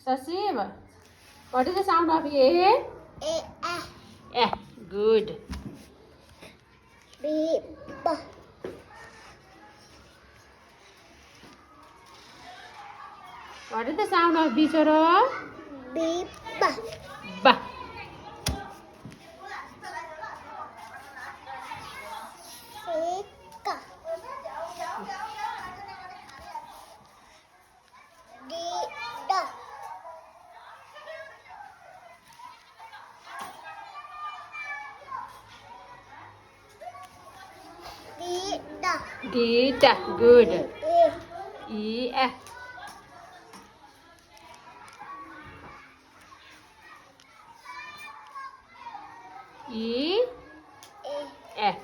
Sasiva, what is the sound of A? A. Good. B. What is the sound of B, Choro? B. B. D. Good. E. F. E. F.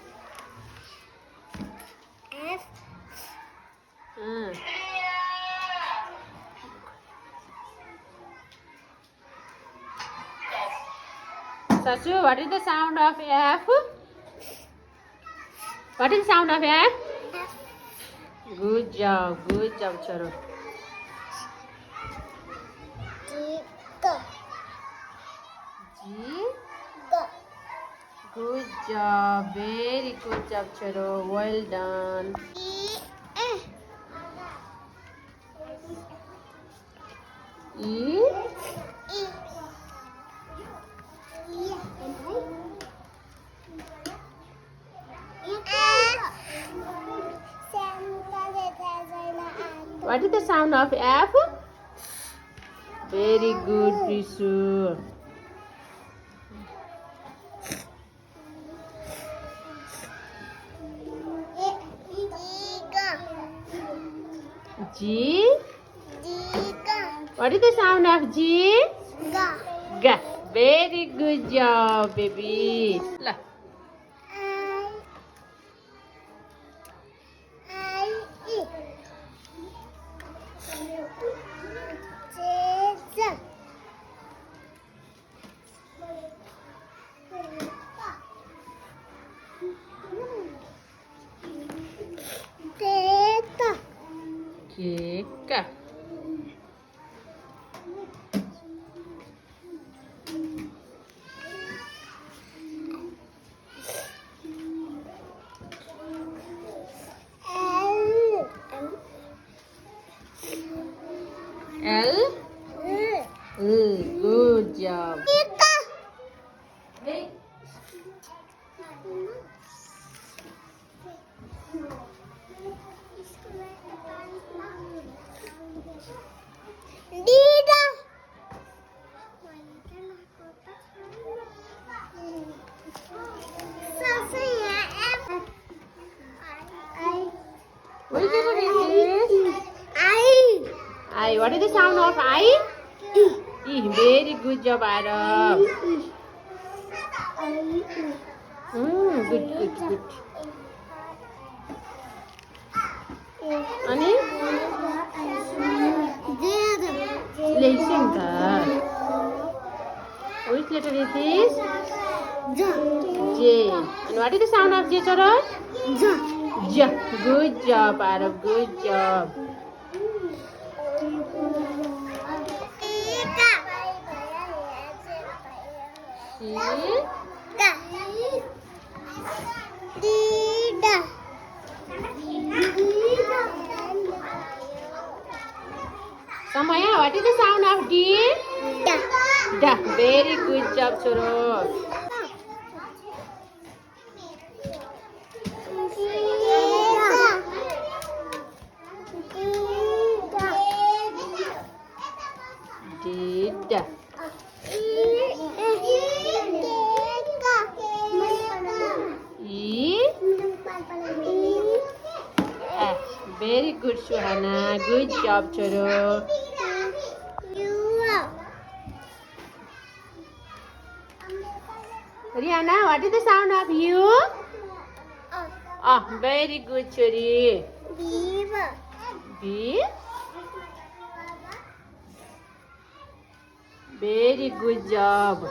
Sasu, what is the sound of F? What is the sound of F? Good job, Choro. G. Good job, very good job, Choro. Well done. E. What is the sound of F? Very good, Prisu. G. What is the sound of G? G. Very good job, baby. Cake. L. Good job. Hey. What is it? I. What is the sound of I? E. Very good job, Arab. Good. Ani? Listen, which letter is this? J. And what is the sound of J, Choro? J. Good job, Arab. Good job. Samaya, what is the sound of D? Da. Very good job, Choro. Did. E. F. Very good, Shuhana. Good job, Choro. Rihanna, what is the sound of U? Very good, Chori. B. Very good job.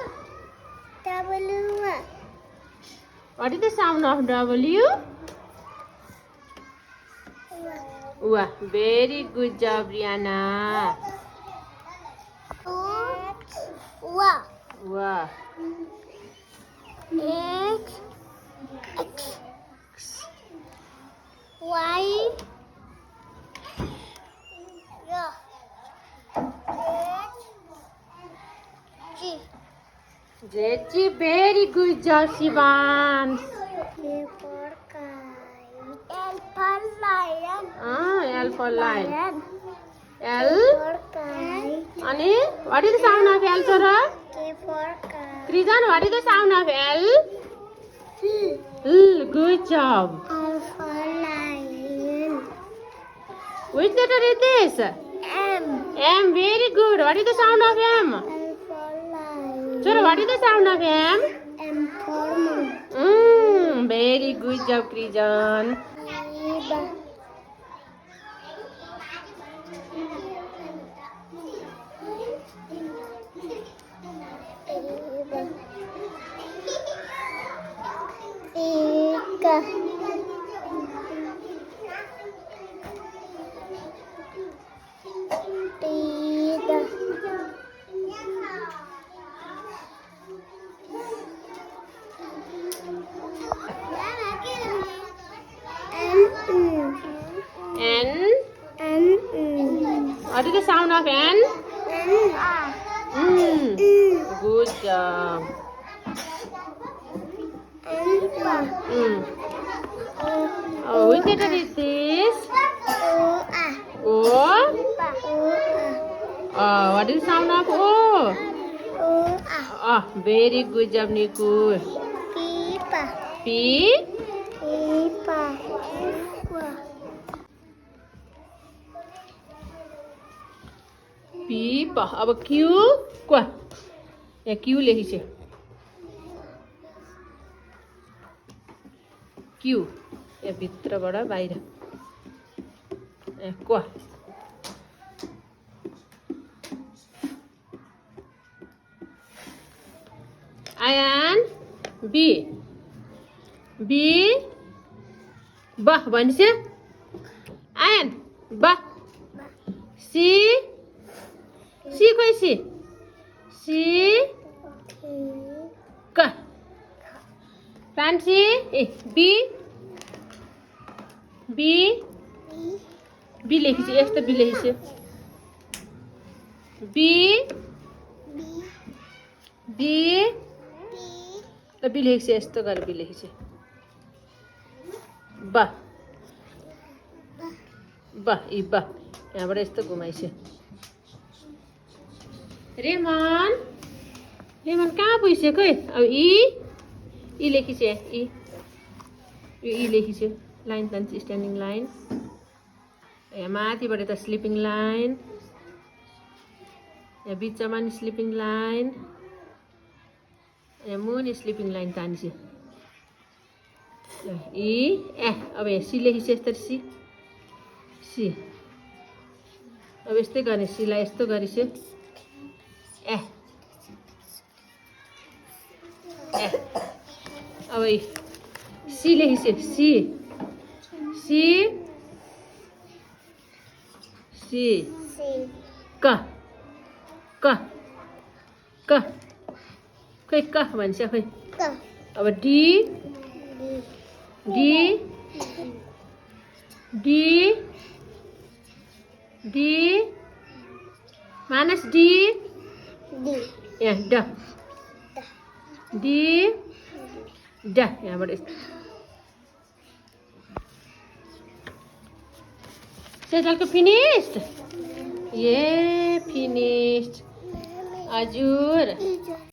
What is the sound of W? Very good job, Rihanna. Wow. X. Y. G. Jetty, very good job, Shivan. K for kite. L for lion. L for lion. L. For kite. Ani, what is the sound of L, Sora? K for kite. Krijan, what is the sound of L? L. Good job. L for lion. Which letter is this? M. M. Very good. What is the sound of M? L for lion. Sora, what is the sound of M? M for moon. Very good job, Krijan. N. What is the sound of N? Good job. Which letter is this? O. What is the sound of O? Very good job, Niku. P. P. अब Q. Quoi? यहाँ Q लेखिछ. Q. यहाँ भित्रबाट बाहिर. Quoi? I. B. B. B भनेपछि I. B. C. C खोइ C. C. K. Fancy. B. B. B लेखिछ. यस्तो B लेखिछ. B. B. त B लेखिछ. यस्तो गरेर B लेखिछ. B. B. B. यहाँबाट यस्तो घुमाइछ. रेमन कहाँ पुगिसक्यो खै? अब ई लेखिछ. ई लेखिछ. लाइन तान्छ. Standing line. यहाँ माथिबाट त स्लिपिङ लाइन. यहाँ बिचमा नि स्लिपिङ लाइन. यहाँ मुनि स्लिपिङ लाइन तानिछ. ई अब यहाँ सी लेखिछ. यस्तरी सी. अब यस्तै गर्ने. सीलाई यस्तो गरिछ. अब सी लेखिछ. सी क खै क भन्छ खै. अब डी मानस डी. यहाँ ड. डी ड. यहाँबाट सेजलको फिनिस्ड. फिनिस्ड हजुर.